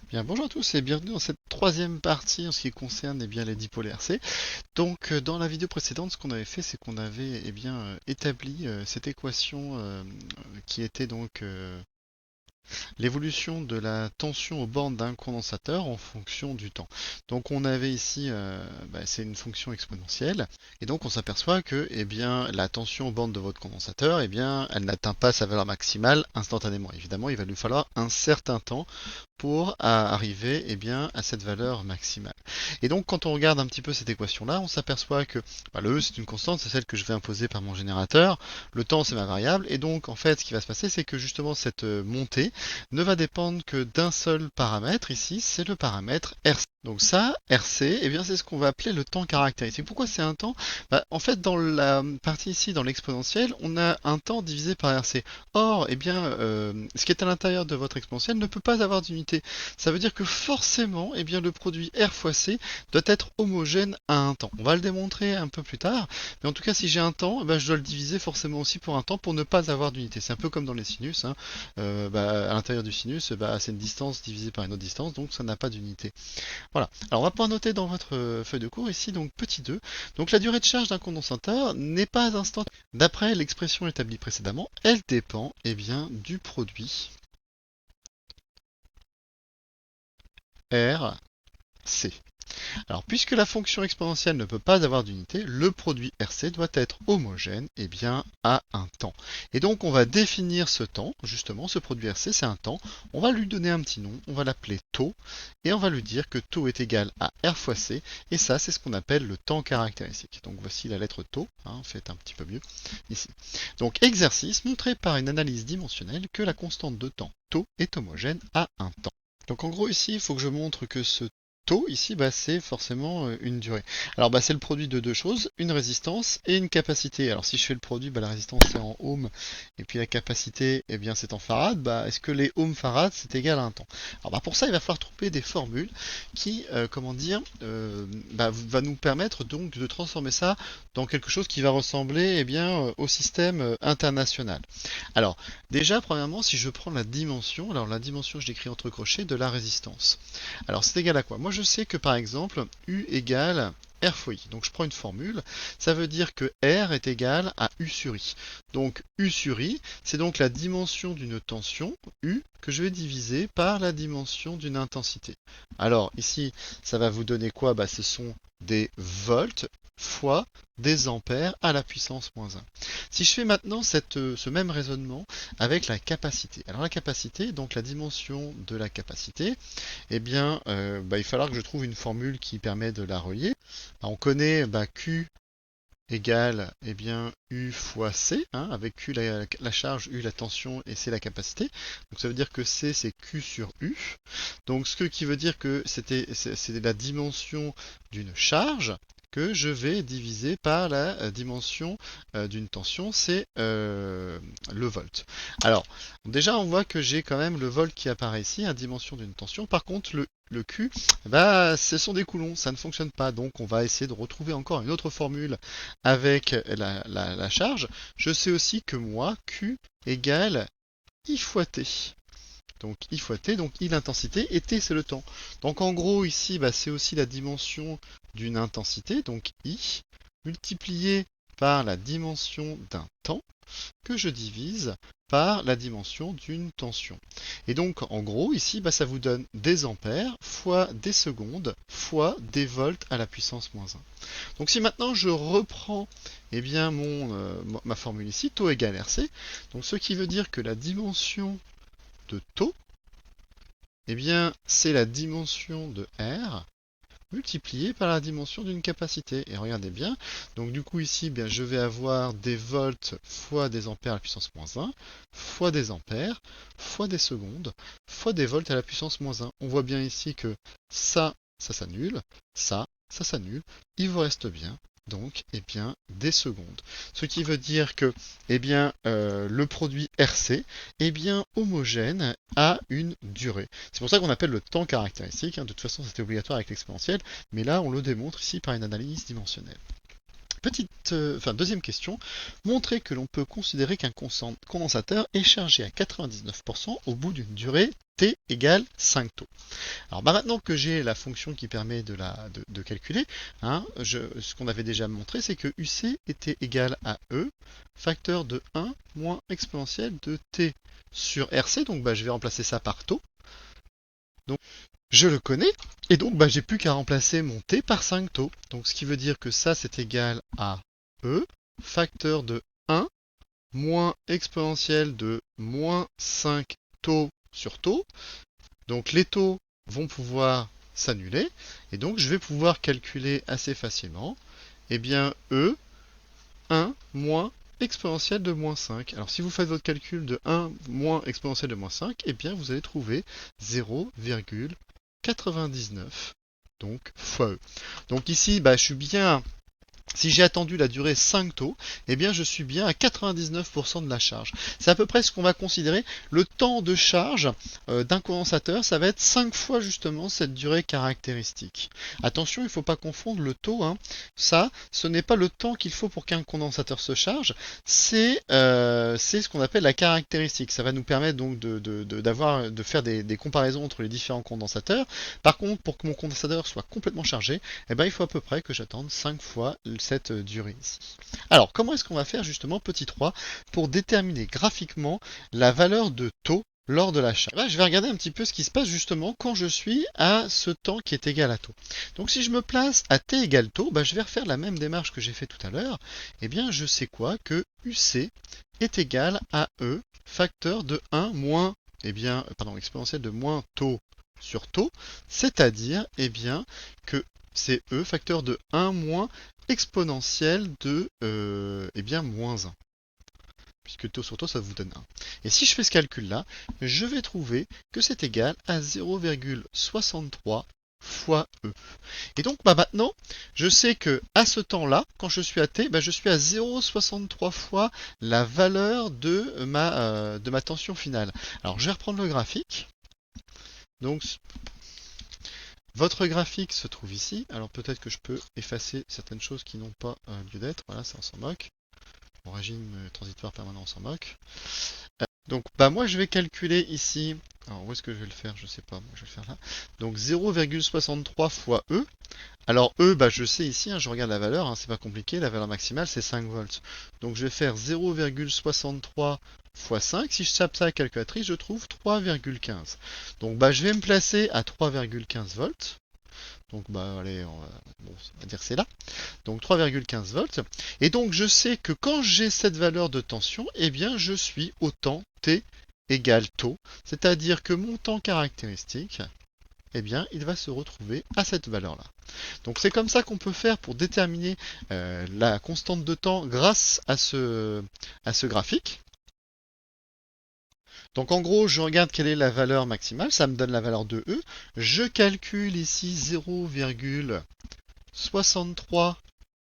Bien, bonjour à tous et bienvenue dans cette troisième partie en ce qui concerne les dipôles RC. Donc, dans la vidéo précédente, ce qu'on avait fait, c'est qu'on avait établi cette équation qui était l'évolution de la tension aux bornes d'un condensateur en fonction du temps. Donc on avait ici, c'est une fonction exponentielle, et donc on s'aperçoit que la tension aux bornes de votre condensateur, elle n'atteint pas sa valeur maximale instantanément. Évidemment, il va lui falloir un certain temps pour arriver à cette valeur maximale. Et donc quand on regarde un petit peu cette équation-là, on s'aperçoit que le E c'est une constante, c'est celle que je vais imposer par mon générateur, le temps c'est ma variable, et donc en fait ce qui va se passer c'est que justement cette montée ne va dépendre que d'un seul paramètre ici, c'est le paramètre RC. Donc ça, RC, c'est ce qu'on va appeler le temps caractéristique. Pourquoi c'est un temps? En fait, dans la partie ici, dans l'exponentielle, on a un temps divisé par RC. Or, ce qui est à l'intérieur de votre exponentielle ne peut pas avoir d'unité. Ça veut dire que forcément, le produit R fois C doit être homogène à un temps. On va le démontrer un peu plus tard, mais en tout cas, si j'ai un temps, je dois le diviser forcément aussi pour un temps pour ne pas avoir d'unité. C'est un peu comme dans les sinus, hein. À l'intérieur du sinus, c'est une distance divisée par une autre distance, donc ça n'a pas d'unité. Voilà. Alors on va pouvoir noter dans votre feuille de cours ici, donc petit 2. Donc la durée de charge d'un condensateur n'est pas instantanée. D'après l'expression établie précédemment, elle dépend du produit R C. Alors, puisque la fonction exponentielle ne peut pas avoir d'unité, le produit RC doit être homogène à un temps. Et donc, on va définir ce temps, justement, ce produit RC, c'est un temps. On va lui donner un petit nom, on va l'appeler taux, et on va lui dire que taux est égal à R fois C, et ça, c'est ce qu'on appelle le temps caractéristique. Donc, voici la lettre taux, faites un petit peu mieux ici. Donc, exercice, montrer par une analyse dimensionnelle que la constante de temps taux est homogène à un temps. Donc en gros ici, il faut que je montre que ce taux ici, c'est forcément une durée. Alors c'est le produit de deux choses, une résistance et une capacité. Alors si je fais le produit, la résistance c'est en ohms et puis la capacité c'est en farad. Est-ce que les ohms farad c'est égal à un temps? Alors pour ça il va falloir trouver des formules qui, va nous permettre donc de transformer ça dans quelque chose qui va ressembler au système international. Alors déjà premièrement si je prends la dimension, alors la dimension je l'écris entre crochets de la résistance. Alors c'est égal à quoi? Moi je sais que par exemple U égale R fois I. Donc je prends une formule, ça veut dire que R est égal à U sur I. Donc U sur I, c'est donc la dimension d'une tension, U, que je vais diviser par la dimension d'une intensité. Alors ici, ça va vous donner quoi? Ce sont des volts fois des ampères à la puissance moins 1. Si je fais maintenant ce même raisonnement avec la capacité. Alors la capacité, donc la dimension de la capacité, il va falloir que je trouve une formule qui permet de la relier. On connaît Q égale U fois C, avec Q la charge, U la tension et C la capacité. Donc ça veut dire que C c'est Q sur U. Donc ce qui veut dire que c'est la dimension d'une charge que je vais diviser par la dimension d'une tension, c'est le volt. Alors, déjà on voit que j'ai quand même le volt qui apparaît ici, à dimension d'une tension. Par contre, le Q, ce sont des coulomb, ça ne fonctionne pas. Donc on va essayer de retrouver encore une autre formule avec la charge. Je sais aussi que moi, Q égale I fois T. Donc I fois T, donc I l'intensité, et T c'est le temps. Donc en gros ici, c'est aussi la dimension d'une intensité, donc I, multiplié par la dimension d'un temps, que je divise par la dimension d'une tension. Et donc en gros ici, ça vous donne des ampères fois des secondes fois des volts à la puissance moins 1. Donc si maintenant je reprends ma formule ici, taux égale RC, donc ce qui veut dire que la dimension de taux, c'est la dimension de R multipliée par la dimension d'une capacité. Et regardez bien, donc du coup ici, je vais avoir des volts fois des ampères à la puissance moins 1, fois des ampères, fois des secondes, fois des volts à la puissance moins 1. On voit bien ici que ça s'annule, ça s'annule, il vous reste bien donc des secondes. Ce qui veut dire que le produit RC est bien homogène à une durée. C'est pour ça qu'on appelle le temps caractéristique. De toute façon, c'était obligatoire avec l'exponentielle, mais là, on le démontre ici par une analyse dimensionnelle. Deuxième question. Montrer que l'on peut considérer qu'un condensateur est chargé à 99% au bout d'une durée t égale 5 taux. Alors maintenant que j'ai la fonction qui permet de calculer, hein, ce qu'on avait déjà montré, c'est que UC était égal à E, facteur de 1 moins exponentielle de t sur RC, donc je vais remplacer ça par taux. Donc je le connais, et donc j'ai plus qu'à remplacer mon t par 5 taux. Donc ce qui veut dire que ça c'est égal à E, facteur de 1 moins exponentielle de moins 5 taux sur taux. Donc les taux vont pouvoir s'annuler, et donc je vais pouvoir calculer assez facilement, eh bien E, 1 moins exponentielle de moins 5. Alors si vous faites votre calcul de 1 moins exponentielle de moins 5, eh bien vous allez trouver 0,99, donc fois E. Donc ici, je suis bien. Si j'ai attendu la durée 5 taux, eh bien je suis bien à 99% de la charge. C'est à peu près ce qu'on va considérer le temps de charge d'un condensateur, ça va être 5 fois justement cette durée caractéristique. Attention, il ne faut pas confondre le taux, hein. Ça, ce n'est pas le temps qu'il faut pour qu'un condensateur se charge, c'est ce qu'on appelle la caractéristique. Ça va nous permettre donc de faire des comparaisons entre les différents condensateurs. Par contre, pour que mon condensateur soit complètement chargé, eh ben, il faut à peu près que j'attende 5 fois cette durée ici. Alors, comment est-ce qu'on va faire justement, petit 3, pour déterminer graphiquement la valeur de taux lors de l'achat? Je vais regarder un petit peu ce qui se passe justement quand je suis à ce temps qui est égal à taux. Donc si je me place à t égale taux, je vais refaire la même démarche que j'ai fait tout à l'heure. Eh bien, je sais quoi? Que UC est égal à E, facteur de 1 moins, exponentielle de moins taux sur taux, c'est-à-dire, que c'est E, facteur de 1 moins exponentielle de moins 1. Puisque taux sur taux, ça vous donne 1. Et si je fais ce calcul-là, je vais trouver que c'est égal à 0,63 fois E. Et donc maintenant, je sais que à ce temps-là, quand je suis à t, je suis à 0,63 fois la valeur de ma tension finale. Alors je vais reprendre le graphique. Donc votre graphique se trouve ici. Alors peut-être que je peux effacer certaines choses qui n'ont pas lieu d'être. Voilà, ça on s'en moque. Mon régime transitoire permanent, on s'en moque. Donc moi je vais calculer ici. Alors où est-ce que je vais le faire? Je sais pas, moi je vais le faire là. Donc 0,63 fois E. Alors E, je sais ici, je regarde la valeur, c'est pas compliqué, la valeur maximale c'est 5 volts. Donc je vais faire 0,63 fois 5. Si je tape ça à la calculatrice, je trouve 3,15. Donc je vais me placer à 3,15 volts. Donc allez, on va dire c'est là. Donc 3,15 volts. Et donc je sais que quand j'ai cette valeur de tension, eh bien je suis au temps T égale taux. C'est-à-dire que mon temps caractéristique, eh bien il va se retrouver à cette valeur-là. Donc c'est comme ça qu'on peut faire pour déterminer la constante de temps grâce à ce graphique. Donc en gros, je regarde quelle est la valeur maximale, ça me donne la valeur de E. Je calcule ici 0,63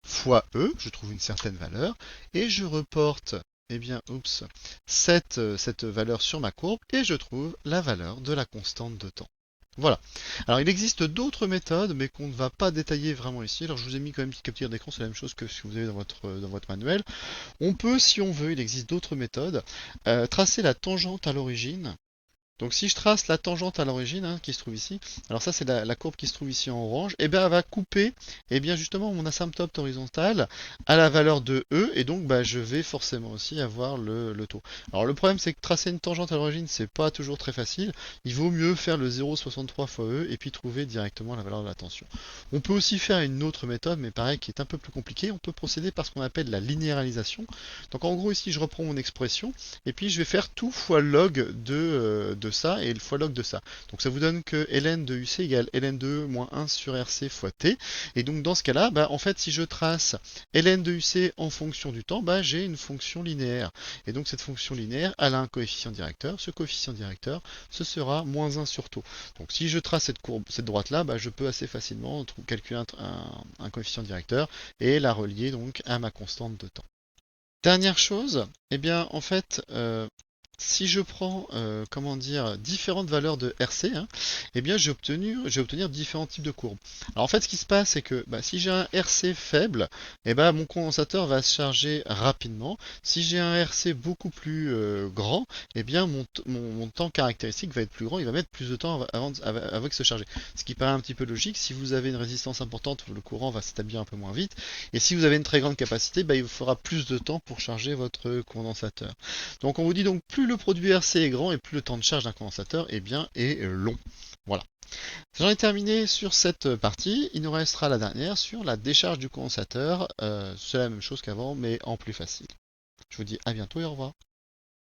fois E, je trouve une certaine valeur, et je reporte cette valeur sur ma courbe, et je trouve la valeur de la constante de temps. Voilà. Alors il existe d'autres méthodes, mais qu'on ne va pas détailler vraiment ici. Alors je vous ai mis quand même une petite capture d'écran, c'est la même chose que ce que vous avez dans votre manuel. On peut, si on veut, il existe d'autres méthodes, tracer la tangente à l'origine. Donc si je trace la tangente à l'origine, qui se trouve ici, alors ça c'est la courbe qui se trouve ici en orange, et bien elle va couper justement mon asymptote horizontal à la valeur de E, et donc je vais forcément aussi avoir le taux. Alors le problème c'est que tracer une tangente à l'origine c'est pas toujours très facile, il vaut mieux faire le 0,63 fois E et puis trouver directement la valeur de la tension. On peut aussi faire une autre méthode, mais pareil qui est un peu plus compliquée, on peut procéder par ce qu'on appelle la linéarisation. Donc en gros ici je reprends mon expression, et puis je vais faire tout fois log de ça et le fois log de ça. Donc ça vous donne que ln de UC égale ln de moins 1 sur RC fois t. Et donc dans ce cas-là, en fait si je trace ln de UC en fonction du temps, j'ai une fonction linéaire. Et donc cette fonction linéaire, elle a un coefficient directeur. Ce coefficient directeur, ce sera moins 1 sur taux. Donc si je trace cette courbe, cette droite-là, je peux assez facilement calculer un coefficient directeur et la relier donc à ma constante de temps. Dernière chose, en fait, si je prends, comment dire, différentes valeurs de RC, hein, eh bien, je vais obtenir différents types de courbes. Alors, en fait, ce qui se passe, c'est que bah, si j'ai un RC faible, eh ben, mon condensateur va se charger rapidement. Si j'ai un RC beaucoup plus grand, eh bien, mon temps caractéristique va être plus grand. Il va mettre plus de temps avant de se charger. Ce qui paraît un petit peu logique. Si vous avez une résistance importante, le courant va s'établir un peu moins vite. Et si vous avez une très grande capacité, bah, il vous fera plus de temps pour charger votre condensateur. Donc on vous dit donc plus le produit RC est grand et plus le temps de charge d'un condensateur est long. Voilà. J'en ai terminé sur cette partie. Il nous restera la dernière sur la décharge du condensateur. C'est la même chose qu'avant mais en plus facile. Je vous dis à bientôt et au revoir.